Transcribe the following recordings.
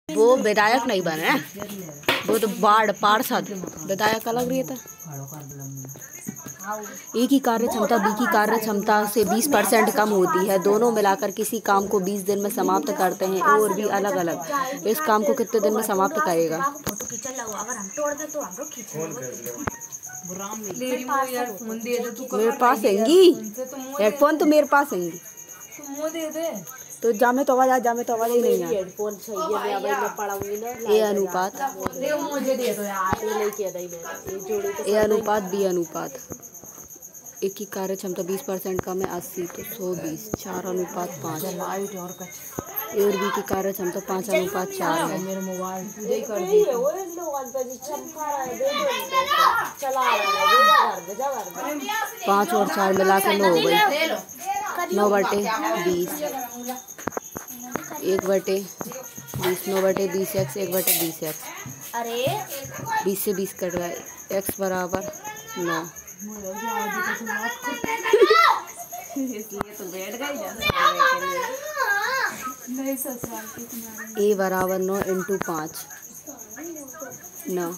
वो विधायक नहीं बने, वो तो पार्षद। विधायक अलग रहता। ए की कार्य क्षमता बी की कार्य क्षमता से 20% कम होती है। दोनों मिलाकर किसी काम को 20 दिन में समाप्त करते हैं। और भी अलग अलग इस काम को कितने दिन में समाप्त करेगा? मेरे पास हैंगी हेडफोन, तो मेरे पास हैंगी। तो जामे तो आवाज ही नहीं है। ए अनुपात बी अनुपात। एक की कार्य क्षमता 20% कम है 80, तो 120 4:5। ए और बी की कार्य क्षमता 5:4 है। 5 और 4 मिला के 9 हो गई। 9/20 1/20 9/20x 1/20x। 20 से 20 कट गए। x बराबर 9। ए बराबर 9 × 5 9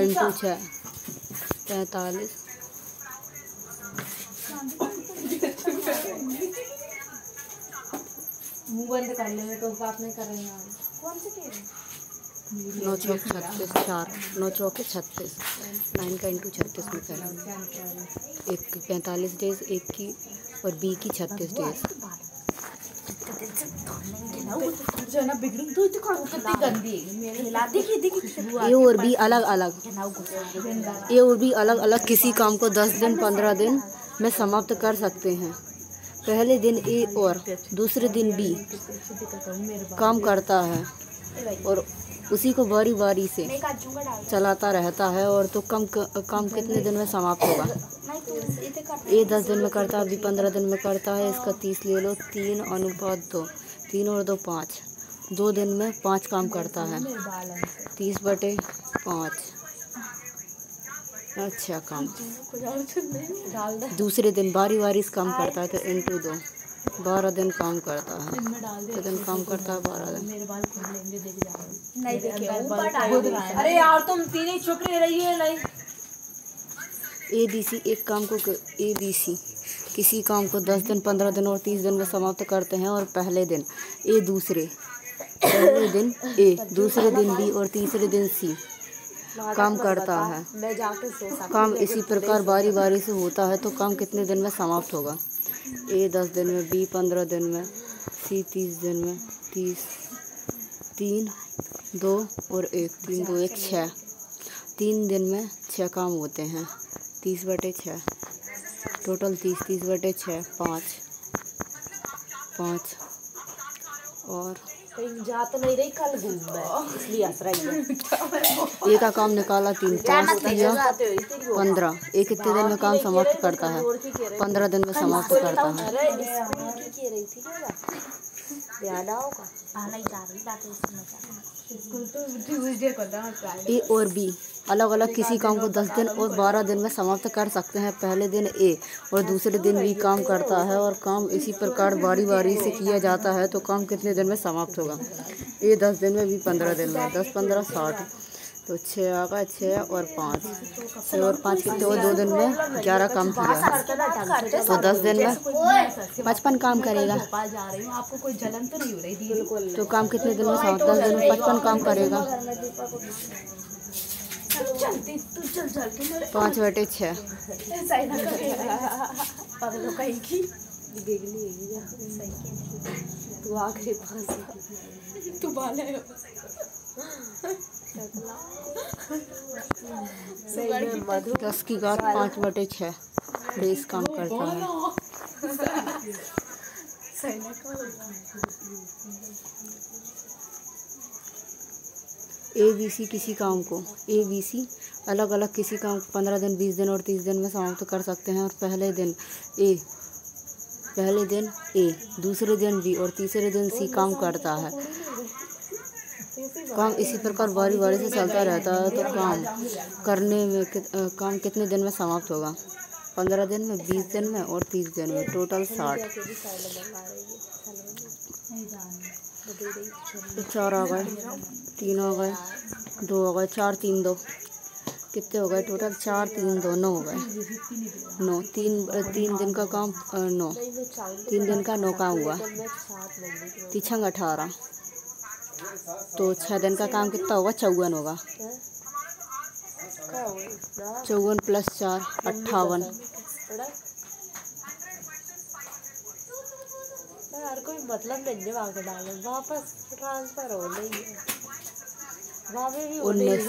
× 6 45। मुंह बंद कर ले, तो बात नहीं कर रही हैं। कौन से 9 चौक 36 4 9 चौके 36 9 का × 36 में करेंगे। एक की 45 डेज, एक की और बी की 36 डेज। ए और बी अलग अलग किसी काम को 10 दिन 15 दिन में समाप्त कर सकते हैं। पहले दिन ए और दूसरे दिन बी काम करता है और उसी को बारी बारी से चलाता रहता है। और तो काम कितने दिन में समाप्त होगा? ए 10 दिन में करता है, बी 15 दिन में करता है। इसका 30 ले लो। 3:2 3 और 2 5 2 दिन में 5 काम करता है। 30/5। अच्छा काम दूसरे दिन बारी बारी से काम करता है, तो × 2 12 दिन काम करता है। तो दिन काम करता है 12 दिन। अरे यार तुम तीनों चुप रहिए। ABC किसी काम को 10 दिन 15 दिन और 30 दिन में समाप्त करते हैं। और पहले दिन दूसरे दिन बी और तीसरे दिन सी काम करता है। काम इसी प्रकार बारी बारी से होता है। तो काम कितने दिन में समाप्त होगा? ए 10 दिन में, बी 15 दिन में, सी 30 दिन में। 3 2 और 1 3 2 1 6 3 दिन में 6 काम होते हैं। 30/6 टोटल 30/6 5 और जा तो नहीं रही, कल घूम इसलिए हंस रही है। ए का काम निकाला 3 5 3 15। ए कितने दिन में काम समाप्त करता है? 15 दिन में समाप्त करता है। ए और बी अलग अलग किसी काम को 10 दिन और 12 दिन में समाप्त कर सकते हैं। पहले दिन ए और दूसरे दिन बी काम करता है और काम इसी प्रकार बारी बारी से किया जाता है। तो काम कितने दिन में समाप्त होगा? ए 10 दिन में, बी 15 दिन में। 10 15 60, तो 6 आगा। 6 और 5 6 और 5 कितने? और 2 दिन में 11 काम किया। तो 10 दिन में 55 काम करेगा। तो काम कितने दिन में समाप्त? 10 दिन में 55 काम करेगा। 5/6 10 की घात 5/6 डेज काम करता है। ABC किसी काम को अलग अलग किसी काम को 15 दिन 20 दिन और 30 दिन में समाप्त कर सकते हैं। और पहले दिन ए दूसरे दिन बी और तीसरे दिन सी काम करता है। काम इसी प्रकार बारी बारी से चलता रहता है। तो काम कितने दिन में समाप्त होगा? 15 दिन में, 20 दिन में और 30 दिन में, टोटल 60। तो 4 आ गए, 3 आ गए, 2 आ गए, 4 3 2 कितने हो गए टोटल? 4 3 2 9 हो गए। 9 3 दिन का काम 9 3 दिन का 9 काम हुआ, 3 18। तो 6 दिन का काम कितना होगा? 54 होगा। 54 प्लस 4 58। यार कोई मतलब नहीं है वहाँ के डाले, वापस ट्रांसफर हो नहीं है, वहाँ पे भी 19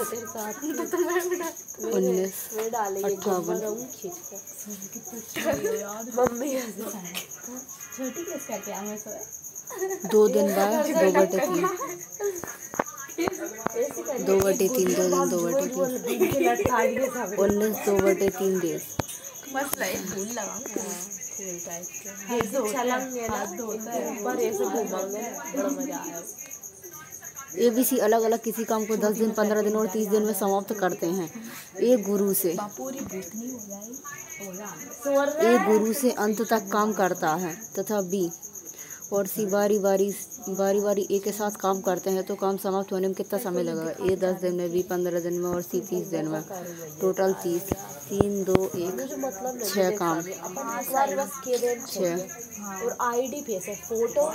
मम्मी 2 दिन बाद 2/3 2/3 2 दिन 2/3 19 2/3 डेज। ABC अलग अलग किसी काम को 10 दिन 15 दिन और 30 दिन में समाप्त करते हैं। A गुरु से अंत तक काम करता है तथा B और C बारी बारी एक के साथ काम करते हैं तो काम समाप्त होने में कितना समय लगेगा? A 10 दिन में, B 15 दिन में और C 30 दिन में, टोटल 30। 3 2 1 6 काम, 6। और आईडी पे से फोटो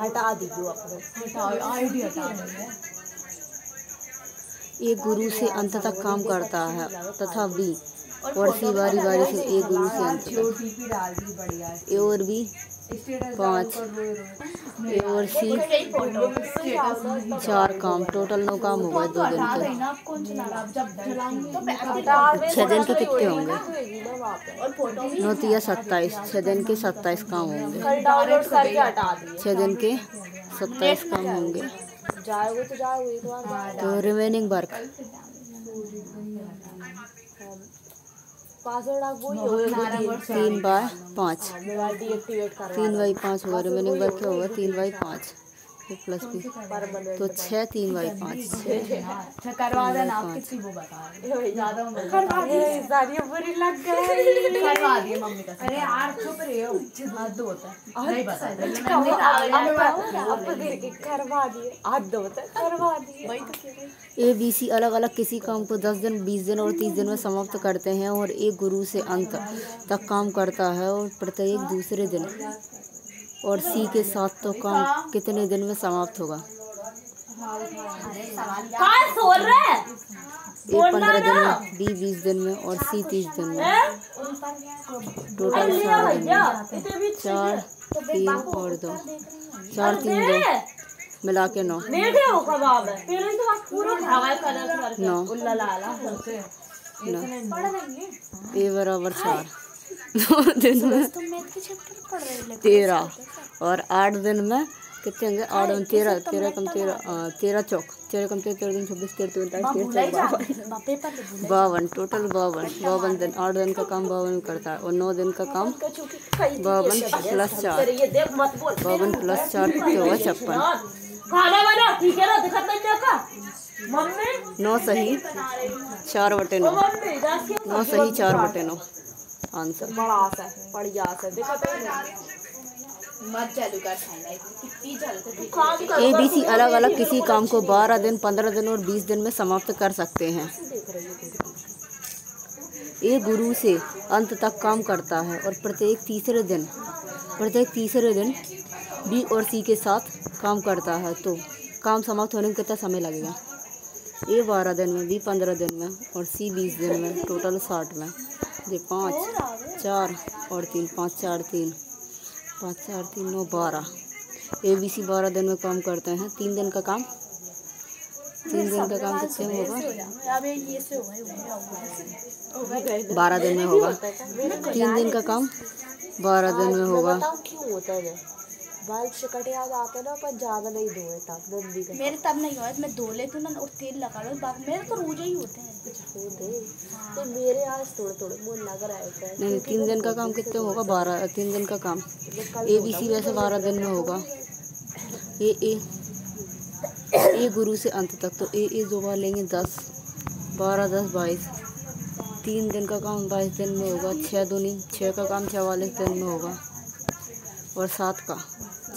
हटा दीजिए अपने, आईडी हटा देंगे। A गुरु से अंत तक काम करता है तथा B और C बारी से A गुरु से अंत तक। A और B 5, A और C 4 काम, टोटल 9 काम हो गए 2 दिन के। 6 दिन के कितने होंगे? 9 3 27, 6 दिन के 27 काम होंगे। 6 दिन के 27 काम होंगे। तो रिमेनिंग वर्क 3/5 3/5 होगा। रिमेनिंग वर्क क्या होगा? 3/5 प्लस B तो 6 3/5 ABC अलग अलग किसी काम को 10 दिन 20 दिन और 30 दिन में समाप्त करते हैं और A गुरु से अंत तक काम करता है और प्रत्येक दूसरे दिन और C के साथ तो काम कितने दिन में समाप्त होगा? A 15 दिन में, B 20 दिन में और C 30 दिन में, टोटल 4 दिन में। 4 3 और 2 4 3 2 मिला के 9 A बराबर 4 2 दिन में 13 और 8 दिन में कितने होंगे? 8 में 13 13 कम 13 13 चौक 13 कम 13 13 26 13 52 टोटल 52 दिन। 8 दिन का काम 52 करता है और 9 दिन का काम 52 प्लस 4 52 प्लस 4 कितने होगा? 56। 9 सही 4/9 9 सही 4/9 आंसर। ABC अलग अलग किसी काम को 12 दिन 15 दिन और 20 दिन में समाप्त कर सकते हैं। A गुरु से अंत तक काम करता है और प्रत्येक तीसरे दिन B और C के साथ काम करता है तो काम समाप्त होने में कितना समय लगेगा? A 12 दिन में, B 15 दिन में और C 20 दिन में, टोटल 60 में। ये 5 4 और 3 5 4 3 5 4 3 9 12। ABC 12 दिन में काम करते हैं। 3 दिन का काम कितने में होगा? 12 दिन में होगा। 3 दिन का काम 12 दिन में होगा। क्यों होता है? बाल कटे याद आते ना, पर ज्यादा नहीं धोए तब नंदी का। मेरे तब नहीं हुआ, मैं धो लेती हूँ ना और तेल लगा लो, बाकी मेरे तो रोज ही होते हैं। तो मेरे आज थोड़े मुँह लग रहा है। नहीं 3 दिन का काम कितने होगा? 12 3 दिन का काम। ABC वैसे 12 दिन में होगा। A गुरु से अंत तक तो A 2 बार लेंगे 10 12 10 22 3 दिन का काम 22 दिन में होगा। 6 दूनी 6 का काम 44 दिन में होगा। और 7 का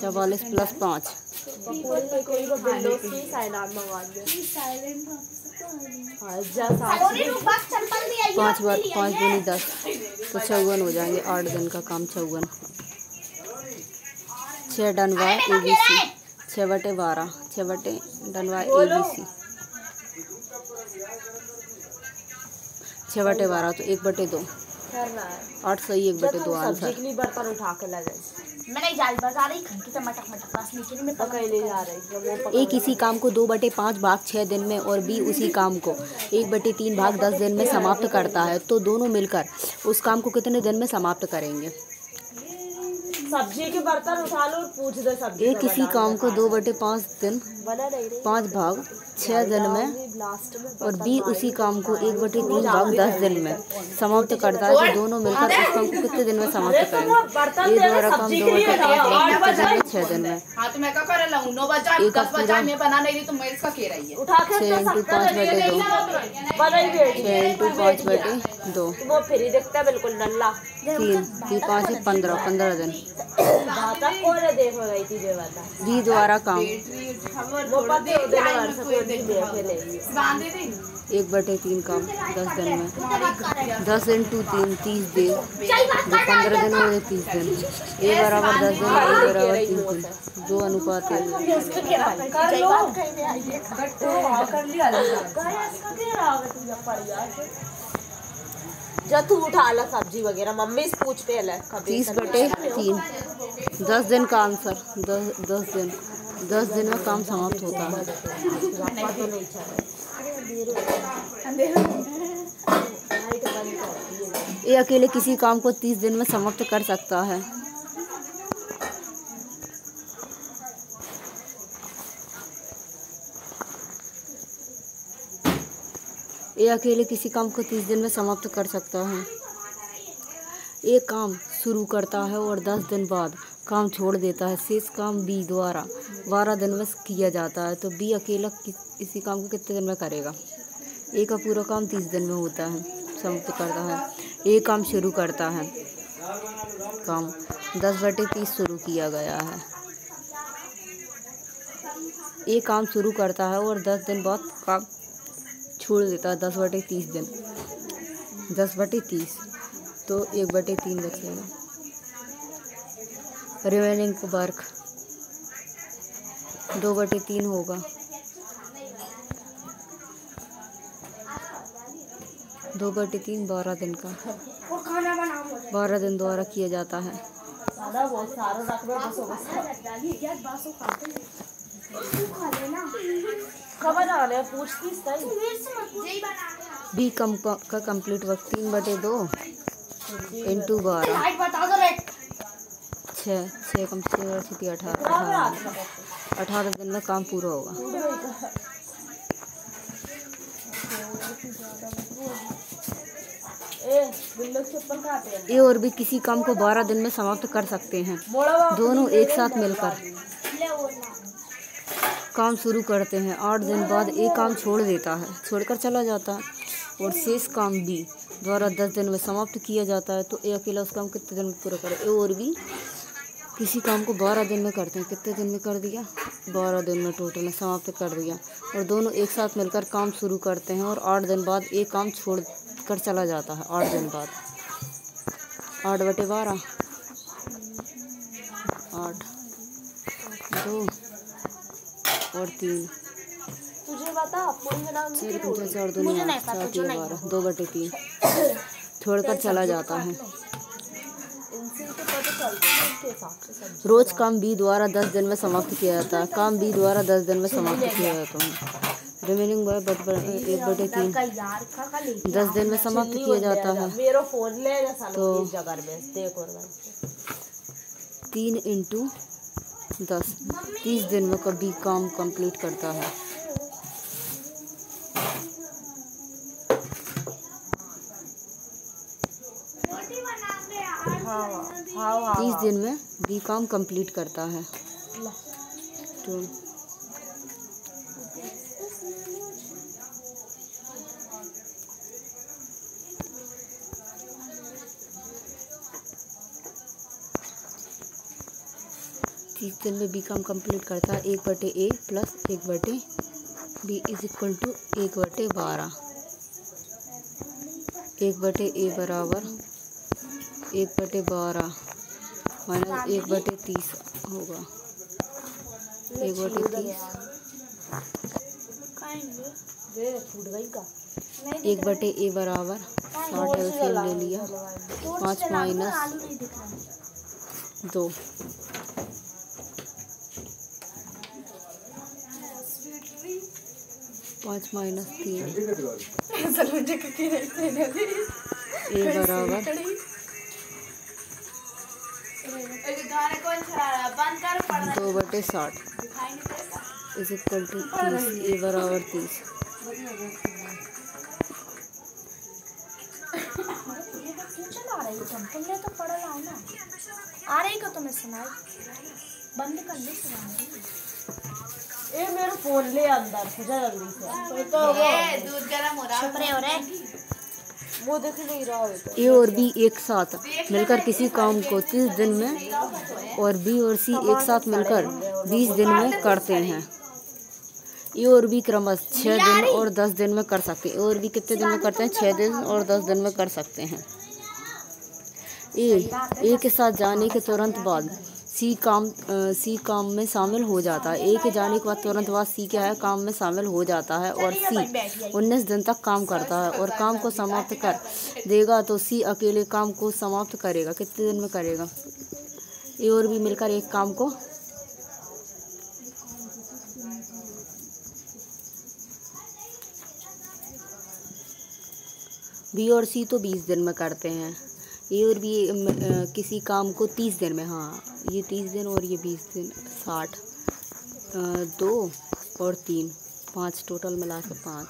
44 + 5 5 बार 5 दूनी 10 तो 54 हो जाएंगे। 8 दिन का काम 54। 6 डनवाय ABC 6/12 6 डनवाय ABC 6/12 तो 1/2 8 सही 1/2 आंसर। बर्तन उठा के ला मैं नहीं जा रही खंकी से मटक पास नीचे में पकड़ ले जा रही। ए किसी काम को 2/5 भाग 6 दिन में और बी उसी काम को 1/3 भाग 10 दिन में समाप्त करता है तो दोनों मिलकर उस काम को कितने दिन में समाप्त करेंगे? सब्जी के बर्तन उठा लो और पूछ दे सब्जी। ए किसी काम को 2/5 दिन 5 भाग 6 दिन में और बी उसी काम को 1/3 भाग 10 दिन में समाप्त करता है तो दोनों मिलकर उस काम को कितने दिन में समाप्त करेंगे? ए द्वारा काम 2/5 भाग 6 दिन में। हाँ तो मैं क्या कर रहा हूँ 9 बजा 10 बजा मैं बना नहीं रही तो मैं इसका कह रही है। 6 × 5/2 6 × 5/2 वो फिर ही देखता है बिल्कुल नल्ला। 3 5 15 दिन। कौन देख गई थी ये बता। बी द्वारा काम 1/3 काम 10 दिन में 10 × 3 30 दिन 15 दिन हो 30 दिन। ए बराबर 10 दिन ए बराबर 30 दिन 2 अनुपात जब तू उठा ला सब्जी वगैरह मम्मी से पूछ पे 30/3 10 दिन का आंसर। 10 दिन में काम समाप्त होता है। ये अकेले किसी काम को 30 दिन में समाप्त कर सकता है। ये अकेले किसी काम को 30 दिन में समाप्त कर सकता है। एक काम शुरू करता है और 10 दिन बाद काम छोड़ देता है। शेष काम बी द्वारा 12 दिन में किया जाता है तो बी अकेला इसी काम को कितने दिन में करेगा? ए का पूरा काम 30 दिन में होता है समाप्त करता है। ए काम शुरू करता है। काम 10/30 शुरू किया गया है। ए काम शुरू करता है और 10 दिन बाद काम छोड़ देता है। 10/30 दिन 10/30 तो 1/3 बचेगा। रिमेनिंग वर्क 2/3 होगा। 2/3 12 दिन का 12 दिन द्वारा किया जाता है। बी का कंप्लीट वर्क 3/2 × 12 6 कम से 18 दिन में काम पूरा होगा। ए और भी किसी काम को 12 दिन में समाप्त कर सकते हैं। दोनों एक साथ मिलकर काम शुरू करते हैं। 8 दिन बाद ए काम छोड़कर चला जाता है और शेष काम बी द्वारा 10 दिन में समाप्त किया जाता है तो ए अकेला उस काम कितने दिन में पूरा करे? ए और बी किसी काम को 12 दिन में करते हैं। कितने दिन में कर दिया? 12 दिन में टोटल में समाप्त कर दिया और दोनों एक साथ मिलकर काम शुरू करते हैं और 8 दिन बाद ए काम छोड़ कर चला जाता है। 8 दिन बाद 8/12 8 2 और 3 तुझे बता पूरी नाम 4 2/3 छोड़कर चला जाता है। रोज काम बी द्वारा 10 दिन में समाप्त किया जाता है। काम बी द्वारा 10 दिन में समाप्त किया जाता है। रिमेनिंग 1/3 10 दिन में समाप्त किया जाता है तो 3 × 10 30 दिन में कभी काम कंप्लीट करता है। 30 दिन में बी काम कंप्लीट करता है। तो 30 दिन में बी काम कंप्लीट करता है 1/a plus 1/b is equal to 1/12। 1/a बराबर 1/12 माइनस 1/30 होगा 1/30। 1/a बराबर 60 एलसीएम ले लिया 5 माइनस 2 5 माइनस 3 a बराबर 2/60 इज इक्वल टू 30। a बराबर 30। तुमने तो पढ़ा है ना, आ रही को तुम्हें सुनाई बंद कर ले सुनाई। ए मेरा फोन ले अंदर सजा जल्दी से, तो वो दूध गरम हो रहा है वो देख नहीं रहा है। ए और बी एक साथ मिलकर किसी काम को 30 दिन में और बी और सी एक साथ मिलकर 20 दिन में करते हैं। ए और बी क्रमशः 6 दिन और 10 दिन में कर सकते हैं। ए और बी कितने दिन में करते हैं? 6 दिन और 10 दिन में कर सकते हैं। ए के साथ जाने के तुरंत बाद सी काम में शामिल हो जाता है। ए के जाने के बाद तुरंत बाद सी क्या है? काम में शामिल हो जाता है और सी 19 दिन तक काम करता है और काम को समाप्त कर देगा तो सी अकेले काम को समाप्त करेगा। कितने दिन में करेगा? ए और बी मिलकर एक काम को बी और सी तो 20 दिन में करते हैं। ए और बी किसी काम को 30 दिन में, हाँ ये 30 दिन और ये 20 दिन 60 2 और 3 5 टोटल मिला के 5।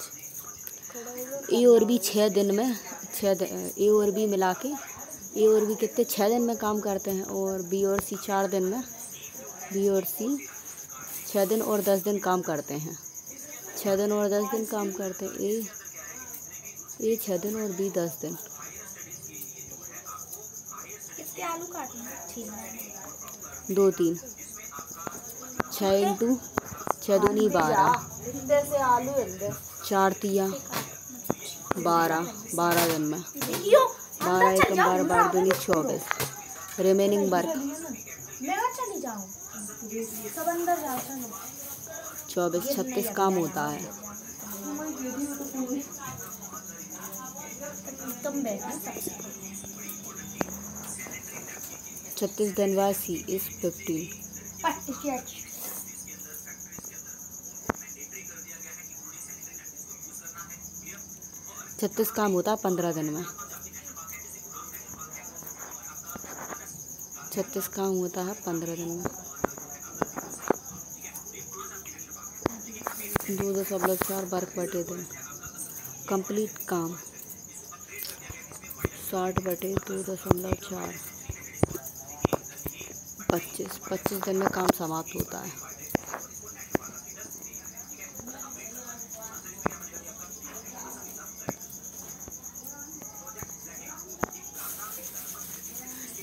ए और बी 6 दिन में ए और बी मिला के ए और बी कितने 6 दिन में काम करते हैं और बी और सी 4 दिन में बी और सी 6 दिन और 10 दिन काम करते हैं। 6 दिन और 10 दिन काम करते हैं। ए 6 दिन और बी 10 दिन। आलू काटना 2 3 6 इंटू 6 दूनी 12 4 तिया 12 दिन में 12 एकम 12 12 दूनी 24 रिमेनिंग वर्क 24 36 काम होता है। 36 दिन बाद सी इज 15। 36 काम होता है 15 दिन में। 36 काम होता है 15 दिन में। 2.4 वर्क बटे दिन। कंप्लीट काम 60/2.4 25 दिन में काम समाप्त होता है।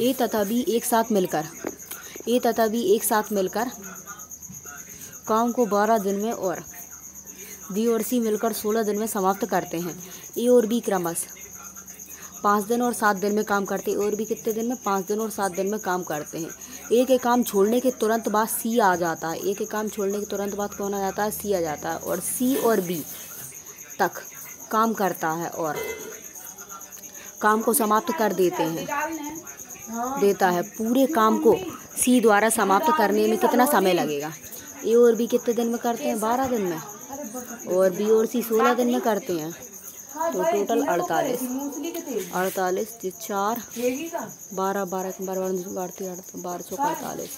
ए तथा बी एक साथ मिलकर काम को 12 दिन में और बी और सी मिलकर 16 दिन में समाप्त करते हैं। ए और बी क्रमशः 5 दिन और 7 दिन में काम करते हैं। और भी कितने दिन में? 5 दिन और 7 दिन में काम करते हैं। ए के काम छोड़ने के तुरंत बाद सी आ जाता है। ए के काम छोड़ने के तुरंत बाद कौन आ जाता है? सी आ जाता है और सी और बी तक काम करता है और काम को समाप्त कर देता है। पूरे काम को सी द्वारा समाप्त करने में कितना समय लगेगा? ए और बी कितने दिन में करते हैं? 12 दिन में और बी और सी 16 दिन में करते हैं। तो टोटल 48 4 12 12 12 12 48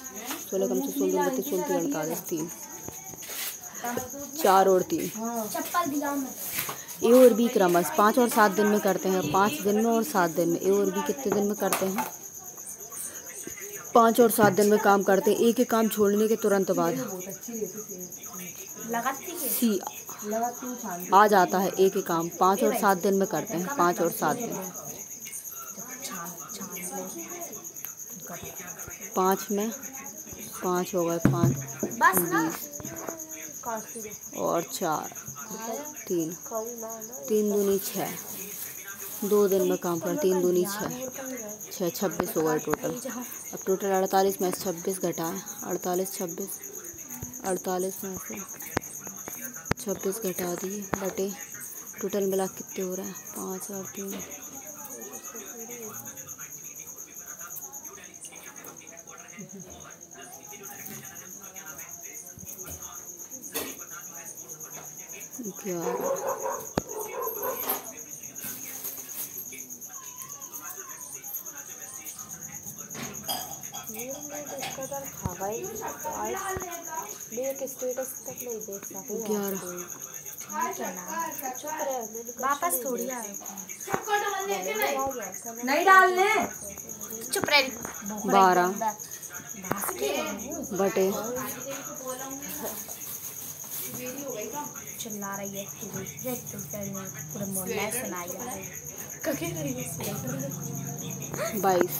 16 कम से 16 48 3 4 और 3। ए और बी क्रमशः 5 और 7 दिन में करते हैं। 5 दिन में और 7 दिन में। ए और बी कितने दिन में करते हैं? 5 और 7 दिन में काम करते हैं। ए के काम छोड़ने के तुरंत बाद सी आ जाता है। ए के काम 5 और 7 दिन में करते हैं। 5 और 7 दिन 5 में 5 हो गए, 5 बस ना 20 और 4 3 3 दूनी 6। 2 दिन में काम कर, 3 दूनी 6 26 हो गए टोटल। अब टोटल 48 में 26 घटाए, 48 26 48 में से 26 घटा दिए बटे टोटल मिला कितने हो रहे हैं 5 और 3 11। स्टेटस तक नहीं देख सकते 11 वापस थोड़ी आए नहीं डालने। चुप रह 12 बटे चिल्ला रही है पूरा मोहल्ला सुनाई जा रही है 22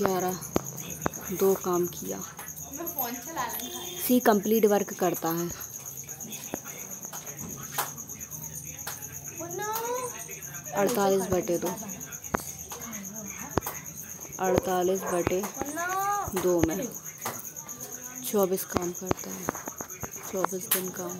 11 2 काम किया। सी कंप्लीट वर्क करता है 48 बटे 2 48 बटे 2 में 24 काम करता है, 24 दिन काम।